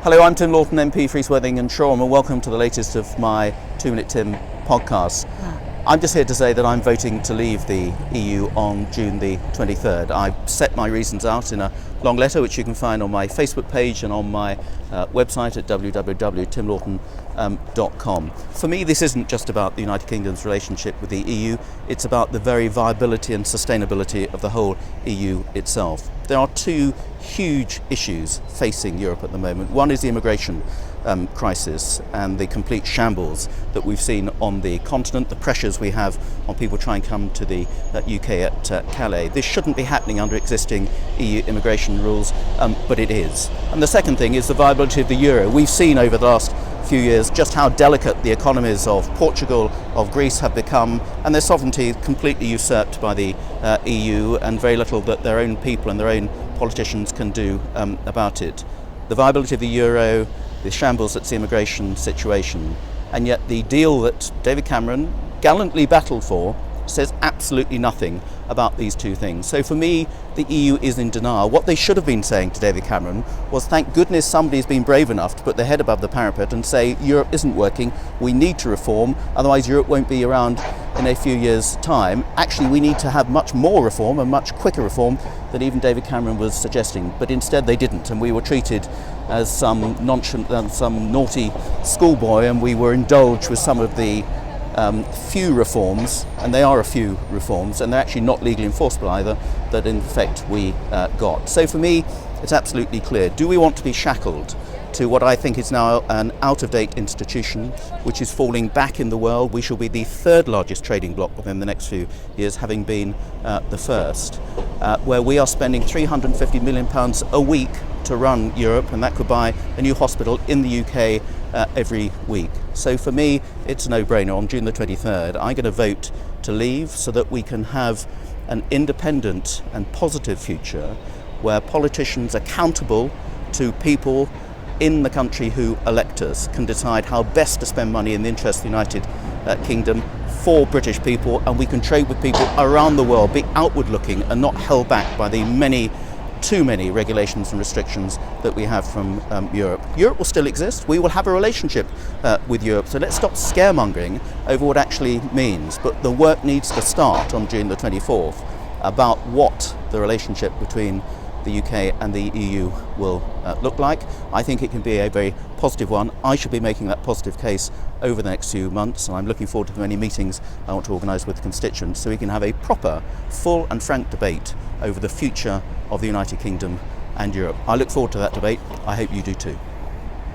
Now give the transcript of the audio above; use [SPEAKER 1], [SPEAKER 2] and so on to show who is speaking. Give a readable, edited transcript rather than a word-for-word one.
[SPEAKER 1] Hello, I'm Tim Loughton MP for East Worthing and Shoreham, and welcome to the latest of my 2-Minute Tim podcasts. I'm just here to say that I'm voting to leave the EU on June the 23rd. I've set my reasons out in a long letter which you can find on my Facebook page and on my website at www.timlaughton.com. For me, this isn't just about the United Kingdom's relationship with the EU, it's about the very viability and sustainability of the whole EU itself. There are two huge issues facing Europe at the moment. One is the immigration crisis and the complete shambles that we've seen on the continent, the pressures we have on people trying to come to the UK at Calais. This shouldn't be happening under existing EU immigration rules, but it is. And the second thing is the viability of the euro. We've seen over the last few years just how delicate the economies of Portugal, of Greece have become, and their sovereignty is completely usurped by the EU, and very little that their own people and their own politicians can do about it. The viability of the euro, the shambles that's the immigration situation, and yet the deal that David Cameron gallantly battled for says absolutely nothing about these two things. So for me, the EU is in denial. What they should have been saying to David Cameron was, thank goodness somebody's been brave enough to put their head above the parapet and say, Europe isn't working, we need to reform, otherwise Europe won't be around in a few years' time. Actually, we need to have much more reform and much quicker reform than even David Cameron was suggesting. But instead they didn't, and we were treated as some naughty schoolboy, and we were indulged with some of the few reforms, and they are a few reforms, and they're actually not legally enforceable either, that in effect we got. So for me, it's absolutely clear. Do we want to be shackled to what I think is now an out-of-date institution which is falling back in the world? We shall be the third largest trading bloc within the next few years, having been the first, where we are spending £350 million a week to run Europe, and that could buy a new hospital in the UK every week. So for me, it's a no-brainer. On June the 23rd, I'm going to vote to leave so that we can have an independent and positive future where politicians accountable to people in the country who elect us can decide how best to spend money in the interest of the United Kingdom for British people, and we can trade with people around the world, be outward looking and not held back by the too many regulations and restrictions that we have from Europe. Europe will still exist. We will have a relationship with Europe. So let's stop scaremongering over what actually means. But the work needs to start on June the 24th about what the relationship between the UK and the EU will look like. I think it can be a very positive one. I should be making that positive case over the next few months, and I'm looking forward to the many meetings I want to organise with constituents so we can have a proper, full and frank debate over the future of the United Kingdom and Europe. I look forward to that debate. I hope you do too.